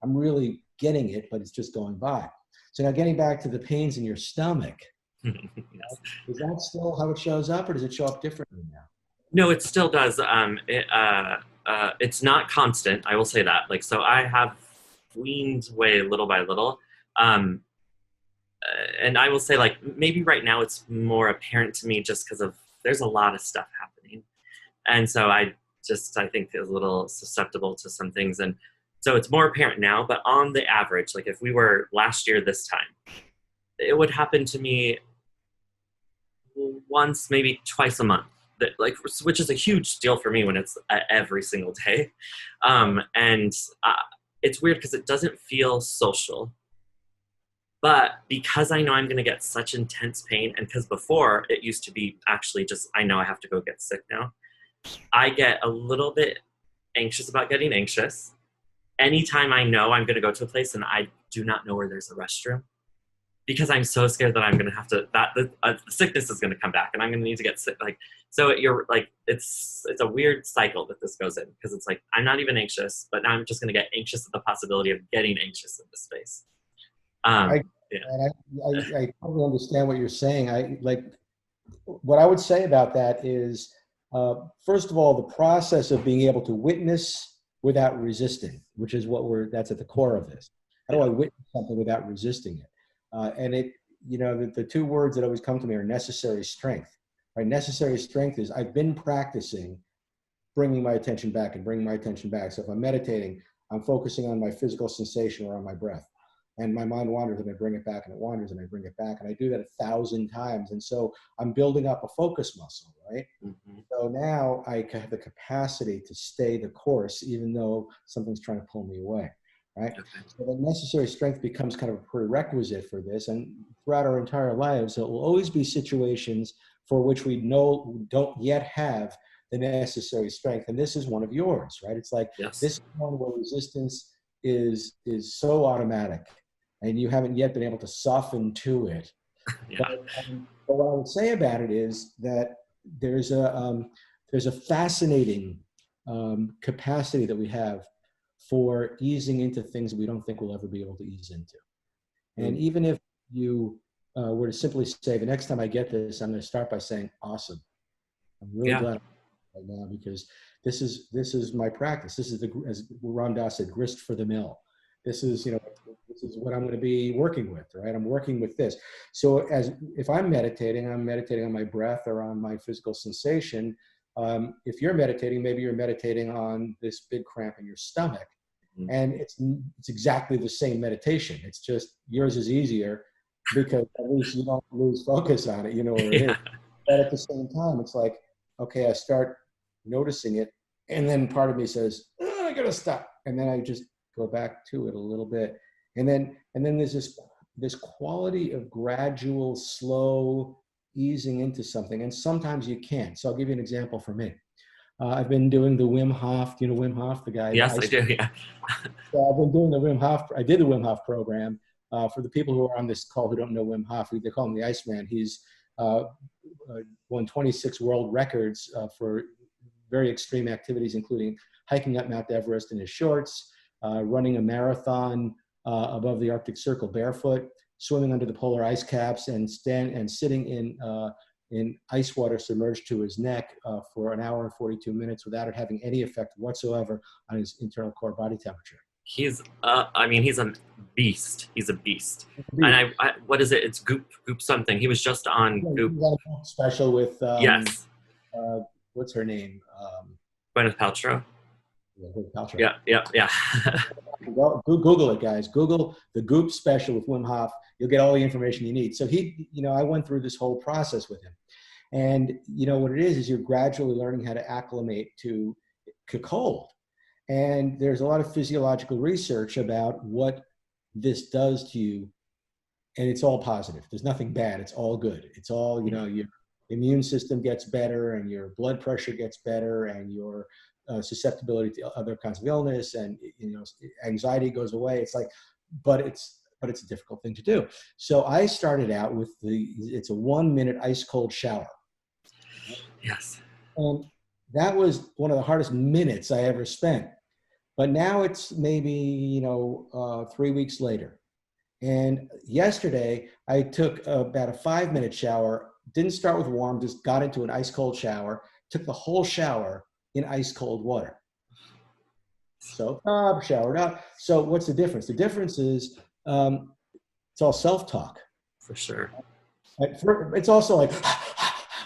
really getting it, but it's just going by. So now, getting back to the pains in your stomach, Yes. Is that still how it shows up, or does it show up differently now? No, it still does. It's not constant. I will say that. Like, so I have weaned away little by little. And I will say, like, maybe right now it's more apparent to me just because there's a lot of stuff happening. And so I think is a little susceptible to some things. And so it's more apparent now, but on the average, like if we were last year this time, it would happen to me once, maybe twice a month, which is a huge deal for me when it's every single day. And it's weird because it doesn't feel social. But because I know I'm going to get such intense pain, and because before it used to be actually just, I know I have to go get sick now, I get a little bit anxious about getting anxious. Anytime I know I'm going to go to a place and I do not know where there's a restroom, because I'm so scared that I'm going to have to, the sickness is going to come back and I'm going to need to get sick. Like, so you're like, it's a weird cycle that this goes in, because it's like, I'm not even anxious, but now I'm just going to get anxious at the possibility of getting anxious in this space. I totally understand what you're saying. What I would say about that is, first of all, the process of being able to witness without resisting, which is that's at the core of this. How do I witness something without resisting it? And the two words that always come to me are necessary strength. Right? Necessary strength is, I've been practicing bringing my attention back and bringing my attention back. So if I'm meditating, I'm focusing on my physical sensation or on my breath. And my mind wanders and I bring it back, and it wanders and I bring it back. And I do that 1,000 times. And so I'm building up a focus muscle, right? Mm-hmm. So now I have the capacity to stay the course, even though something's trying to pull me away, right? Okay. So the necessary strength becomes kind of a prerequisite for this. And throughout our entire lives, there will always be situations for which we don't yet have the necessary strength. And this is one of yours, right? It's like, yes, this is one where resistance is so automatic, and you haven't yet been able to soften to it. Yeah. But what I would say about it is that there's a fascinating capacity that we have for easing into things we don't think we'll ever be able to ease into. And even if you were to simply say, the next time I get this, I'm going to start by saying, awesome. I'm really glad right now, because this is my practice. This is as Ram Dass said, grist for the mill. This is, this is what I'm going to be working with, right? I'm working with this. So if I'm meditating on my breath or on my physical sensation. If you're meditating, maybe you're meditating on this big cramp in your stomach. Mhm. And it's exactly the same meditation. It's just yours is easier because at least you don't lose focus on it. You know where it is. But at the same time, it's like, okay, I start noticing it. And then part of me says, oh, I got to stop. And then I just go back to it a little bit. And then there's this quality of gradual, slow easing into something. And sometimes you can't. So I'll give you an example for me. I've been doing the Wim Hof, Wim Hof, the guy. Yes, I do. Yeah. So I've been doing the Wim Hof. I did the Wim Hof program. For the people who are on this call who don't know Wim Hof, they call him the Iceman. He's won 26 world records for very extreme activities, including hiking up Mount Everest in his shorts, running a marathon above the Arctic Circle barefoot, swimming under the polar ice caps, and sitting in ice water submerged to his neck for an hour and 42 minutes without it having any effect whatsoever on his internal core body temperature. He's a beast. He's a beast. And I what is it? It's Goop something. He was just on Goop. Special with yes. What's her name? Gwyneth Paltrow. Yeah. Yeah. Google it, guys. Google the Goop special with Wim Hof. You'll get all the information you need. So I went through this whole process with him. And what it is you're gradually learning how to acclimate to cold. And there's a lot of physiological research about what this does to you. And it's all positive. There's nothing bad. It's all good. It's all, your immune system gets better and your blood pressure gets better and your susceptibility to other kinds of illness and, anxiety goes away. It's like, but it's a difficult thing to do. So I started out with it's a 1 minute ice cold shower. Yes. And that was one of the hardest minutes I ever spent. But now it's maybe, 3 weeks later. And yesterday I took about a 5 minute shower, didn't start with warm, just got into an ice cold shower, took the whole shower in ice cold water. So showered up. So what's the difference? The difference is it's all self-talk. For sure. It's also like,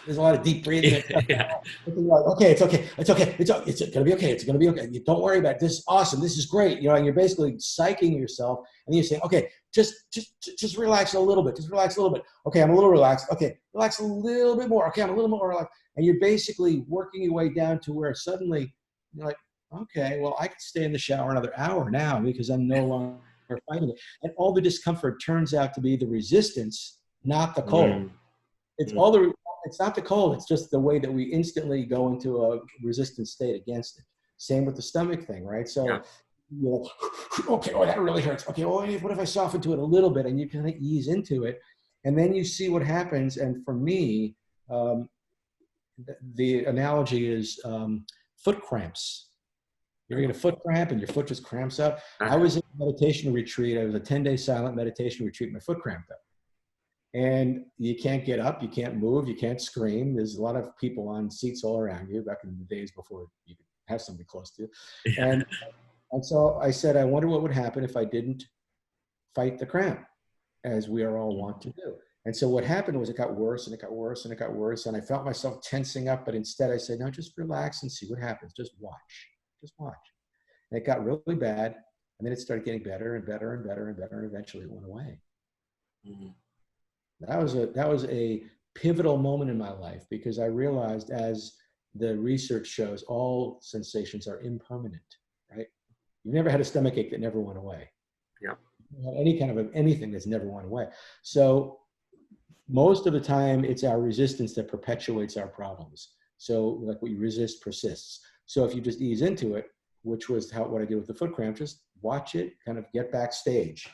there's a lot of deep breathing. Yeah. Okay, it's okay. It's okay. It's going to be okay. It's going to be okay. Don't worry about it. This is awesome. This is great. And you're basically psyching yourself and you're saying, okay, just relax a little bit. Just relax a little bit. Okay, I'm a little relaxed. Okay, relax a little bit more. Okay, I'm a little more relaxed. And you're basically working your way down to where suddenly you're like, okay, well, I could stay in the shower another hour now because I'm no longer fighting it. And all the discomfort turns out to be the resistance, not the cold. It's not the cold. It's just the way that we instantly go into a resistant state against it. Same with the stomach thing, right? So, okay, oh, that really hurts. Okay, well, what if I soften to it a little bit and you kind of ease into it and then you see what happens. And for me, the analogy is foot cramps. You're in a foot cramp and your foot just cramps up. I was in a meditation retreat. It was a 10-day silent meditation retreat. My foot cramped up. And you can't get up, you can't move, you can't scream. There's a lot of people on seats all around you back in the days before you could have somebody close to you. Yeah. And so I said, I wonder what would happen if I didn't fight the cramp, as we are all wont to do. And so what happened was it got worse and it got worse and it got worse. And I felt myself tensing up, but instead I said, no, just relax and see what happens. Just watch. And it got really bad. And then it started getting better and better and better and better. And eventually it went away. Mm-hmm. That was a pivotal moment in my life because I realized, as the research shows, all sensations are impermanent, right? You've never had a stomachache that never went away. Yeah. Any kind of anything that's never went away. So most of the time it's our resistance that perpetuates our problems. So like what you resist persists. So if you just ease into it, which was what I did with the foot cramp, just watch it, kind of get backstage.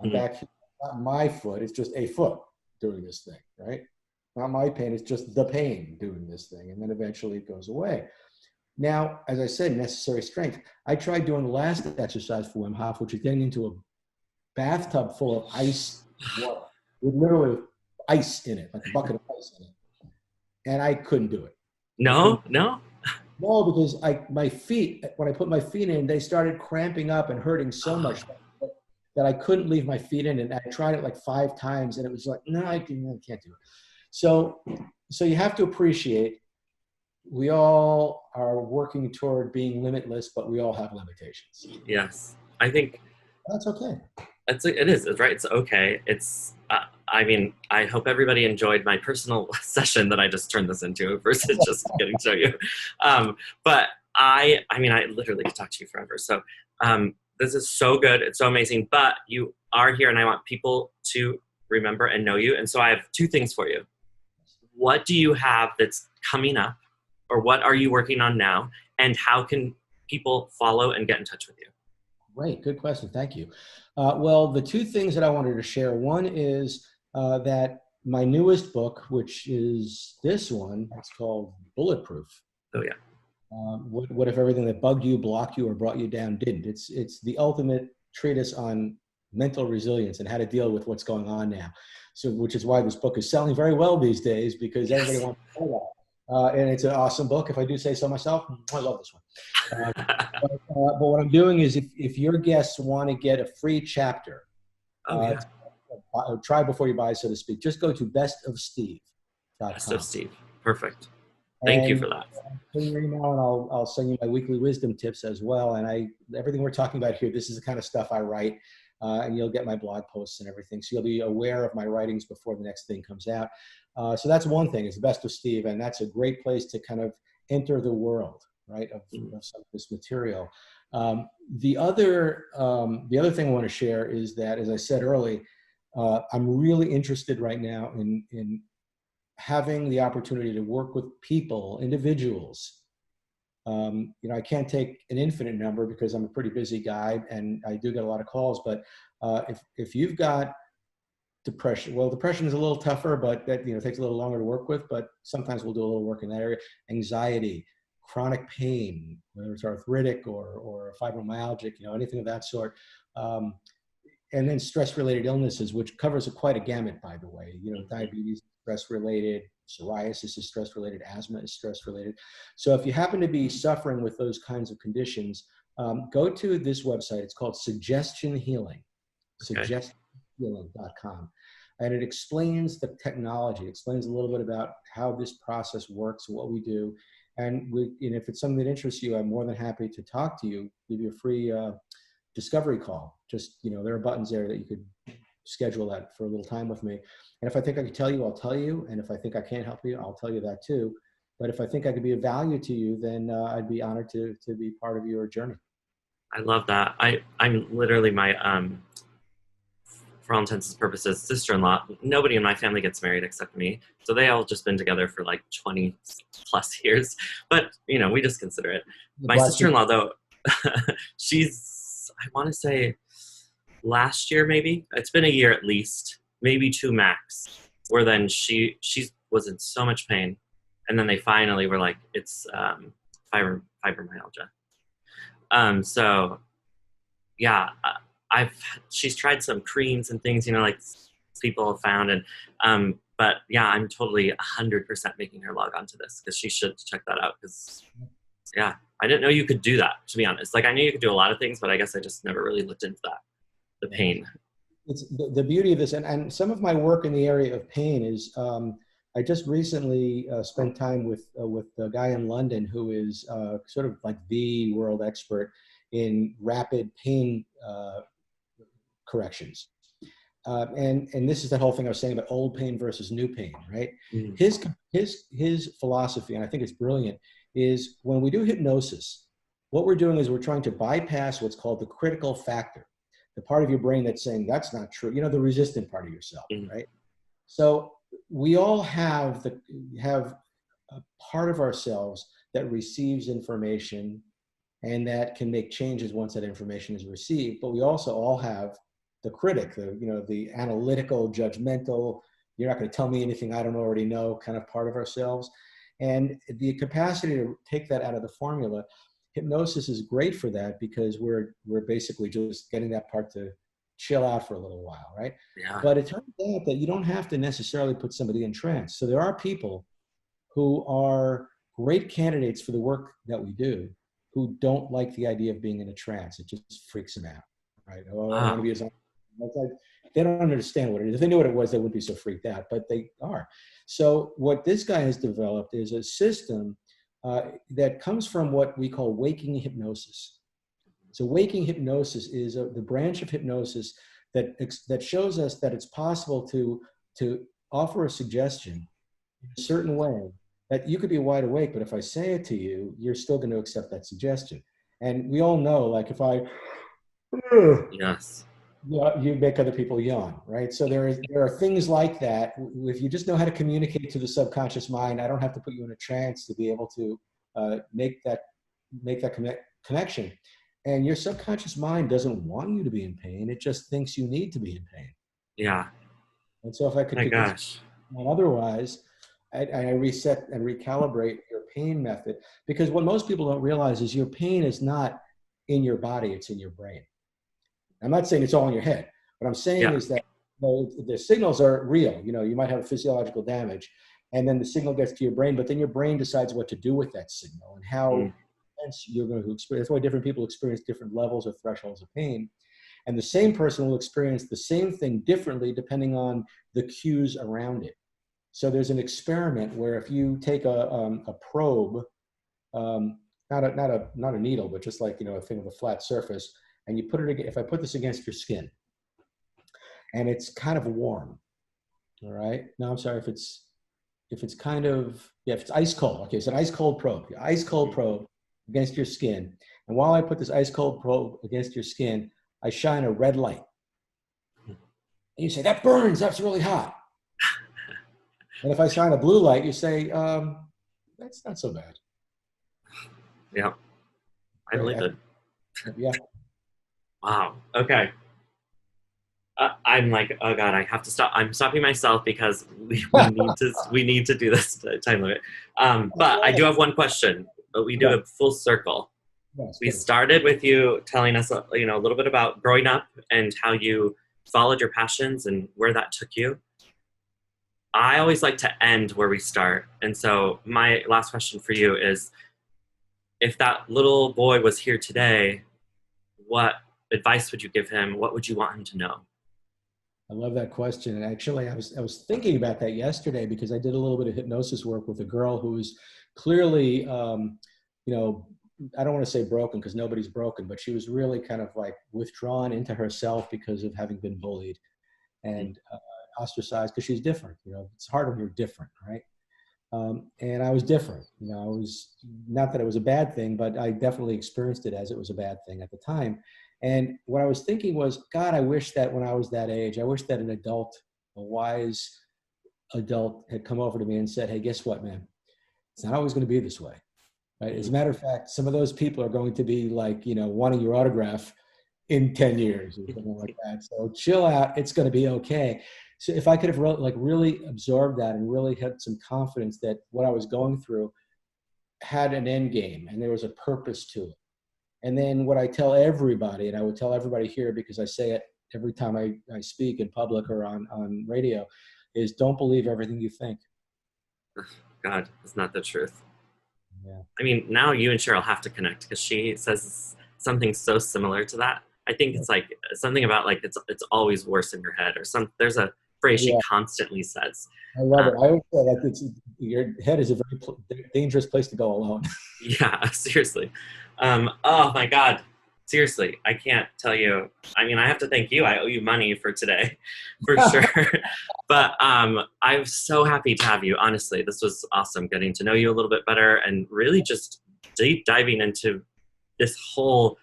I'm back here, not my foot, it's just a foot doing this thing, right? Not my pain, it's just the pain doing this thing. And then eventually it goes away. Now, as I said, necessary strength. I tried doing the last exercise for Wim Hof, which is getting into a bathtub full of ice water with literally ice in it, like a bucket of ice in it. And I couldn't do it. No, because my feet, when I put my feet in, they started cramping up and hurting so much. that I couldn't leave my feet in. And I tried it like 5 times and it was like, no, I can't do it. So you have to appreciate we all are working toward being limitless, but we all have limitations. Yes. I think that's okay. It is. It's right. It's okay. It's, I mean, I hope everybody enjoyed my personal session that I just turned this into versus just getting to show you. But I mean, I literally could talk to you forever. So this is so good. It's so amazing. But you are here and I want people to remember and know you. And so I have 2 things for you. What do you have that's coming up, or what are you working on now? And how can people follow and get in touch with you? Great. Good question. Thank you. Well, the 2 things that I wanted to share, one is that my newest book, which is this one, it's called Bulletproof. Oh, yeah. What if everything that bugged you, blocked you, or brought you down didn't? It's the ultimate treatise on mental resilience and how to deal with what's going on now. So, which is why this book is selling very well these days, because everybody wants to know that. And it's an awesome book. If I do say so myself, I love this one. But what I'm doing is if your guests want to get a free chapter, try before you buy, so to speak, just go to bestofsteve.com. Best of Steve. Perfect. Thank you for that. Send your email and I'll send you my weekly wisdom tips as well. And everything we're talking about here, this is the kind of stuff I write. And you'll get my blog posts and everything. So you'll be aware of my writings before the next thing comes out. So that's one thing, is the Best of Steve. And that's a great place to kind of enter the world, right, of some of this material. The other thing I want to share is that, as I said early, I'm really interested right now in having the opportunity to work with people, individuals. I can't take an infinite number because I'm a pretty busy guy and I do get a lot of calls, but if you've got depression, well, depression is a little tougher, but that takes a little longer to work with, but sometimes we'll do a little work in that area. Anxiety, chronic pain, whether it's arthritic or fibromyalgic, anything of that sort. And then stress-related illnesses, which covers quite a gamut, by the way. Diabetes, stress-related, psoriasis is stress-related, asthma is stress-related. So if you happen to be suffering with those kinds of conditions, go to this website. It's called Suggestion Healing, suggestionhealing.com. And it explains the technology, explains a little bit about how this process works, what we do. And if it's something that interests you, I'm more than happy to talk to you, give you a free discovery call. Just, there are buttons there that you could schedule that for a little time with me. And if I think I can tell you, I'll tell you. And if I think I can't help you, I'll tell you that too. But if I think I could be of value to you, then I'd be honored to be part of your journey. I love that. I'm literally my, for all intents and purposes, sister-in-law. Nobody in my family gets married except me. So they all just been together for like 20 plus years. But, we just consider it. My sister-in-law, though, she's, I want to say last year, maybe. It's been a year at least, maybe 2 max, where then she was in so much pain. And then they finally were like, it's fibromyalgia. So, yeah, she's tried some creams and things, like people have found. And, but yeah, I'm totally 100% making her log on to this because she should check that out. Because, yeah, I didn't know you could do that, to be honest. Like, I knew you could do a lot of things, but I guess I just never really looked into that, the pain. It's the beauty of this. And some of my work in the area of pain is, I just recently spent time with a guy in London who is sort of like the world expert in rapid pain corrections. And this is that whole thing I was saying about old pain versus new pain, right? Mm-hmm. His philosophy, and I think it's brilliant, is when we do hypnosis, what we're doing is we're trying to bypass what's called the critical factor, the part of your brain that's saying that's not true, the resistant part of yourself, mm-hmm. right? So we all have a part of ourselves that receives information and that can make changes once that information is received. But we also all have the critic, the analytical, judgmental, you're not going to tell me anything I don't already know kind of part of ourselves. And the capacity to take that out of the formula, hypnosis is great for that because we're basically just getting that part to chill out for a little while, right? Yeah. But it turns out that you don't have to necessarily put somebody in trance. So there are people who are great candidates for the work that we do who don't like the idea of being in a trance. It just freaks them out, right? Oh, I want to be as It's like, they don't understand what it is. If they knew what it was, they wouldn't be so freaked out, but they are. So what this guy has developed is a system that comes from what we call waking hypnosis. So waking hypnosis is the branch of hypnosis that shows us that it's possible to offer a suggestion in a certain way that you could be wide awake, but if I say it to you, you're still going to accept that suggestion. And we all know, like if I, Yes. you make other people yawn, right? So there are things like that. If you just know how to communicate to the subconscious mind, I don't have to put you in a trance to be able to make that connection. And your subconscious mind doesn't want you to be in pain. It just thinks you need to be in pain. Yeah. And so if I could My get gosh. this otherwise, I reset and recalibrate your pain method, because what most people don't realize is your pain is not in your body, it's in your brain. I'm not saying it's all in your head. What I'm saying is that the signals are real. You know, you might have physiological damage, and then the signal gets to your brain, but then your brain decides what to do with that signal and how you're going to experience. That's why different people experience different levels or thresholds of pain. And the same person will experience the same thing differently depending on the cues around it. So there's an experiment where if you take a probe, not a needle, but just like, you know, a thing with a flat surface, and you put it, if I put this against your skin, and it's kind of warm, all right? No, I'm sorry, if it's kind of, if it's ice cold. Okay, it's an ice cold probe. Ice cold probe against your skin. And while I put this ice cold probe against your skin, I shine a red light. And you say, that burns, that's really hot. And if I shine a blue light, you say, that's not so bad. Yeah, I believe it. Yeah. Wow. Okay. I'm like, oh God, I have to stop. I'm stopping myself because we need to do this time limit. But I do have one question. But we do a full circle. Yes, we started with you telling us, you know, a little bit about growing up and how you followed your passions and where that took you. I always like to end where we start. And so my last question for you is, if that little boy was here today, what advice would you give him? What would you want him to know? I love that question. And actually, I was thinking about that yesterday because I did a little bit of hypnosis work with a girl who was clearly, you know, I don't want to say broken because nobody's broken, but she was really kind of like withdrawn into herself because of having been bullied and ostracized because she's different. You know, it's hard when you're different, right? And I was different. You know, I was, not that it was a bad thing, but I definitely experienced it as it was a bad thing at the time. And what I was thinking was, God, I wish that when I was that age, I wish that an adult, a wise adult had come over to me and said, hey, guess what, man? It's not always going to be this way, right? As a matter of fact, some of those people are going to be like, you know, wanting your autograph in 10 years or something like that. So chill out. It's going to be okay. So if I could have really absorbed that and really had some confidence that what I was going through had an end game and there was a purpose to it. And then what I tell everybody, and I would tell everybody here because I say it every time I speak in public or on radio, is don't believe everything you think. God, it's not the truth. Yeah. I mean, now you and Cheryl have to connect because she says something so similar to that. I think it's like something about like it's always worse in your head or there's a phrase she constantly says. I love it. I always say like your head is a very dangerous place to go alone. Yeah, seriously. Oh my God. Seriously, I can't tell you. I mean, I have to thank you. I owe you money for today, for sure. But I'm so happy to have you. Honestly, this was awesome getting to know you a little bit better and really just deep diving into this whole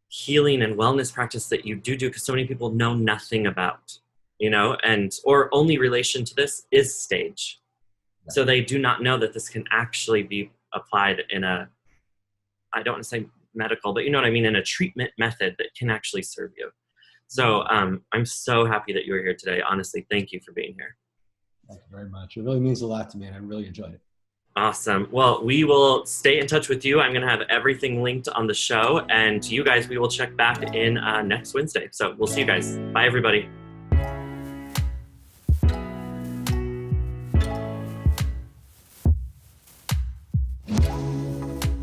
healing and wellness practice that you do because so many people know nothing about, you know, and or only relation to this is stage. Yeah. So they do not know that this can actually be applied in a, I don't want to say medical, but you know what I mean, in a treatment method that can actually serve you. So I'm so happy that you were here today. Honestly, thank you for being here. Thank you very much. It really means a lot to me and I really enjoyed it. Awesome. Well, we will stay in touch with you. I'm going to have everything linked on the show, and you guys, we will check back in next Wednesday. So we'll see you guys. Bye, everybody.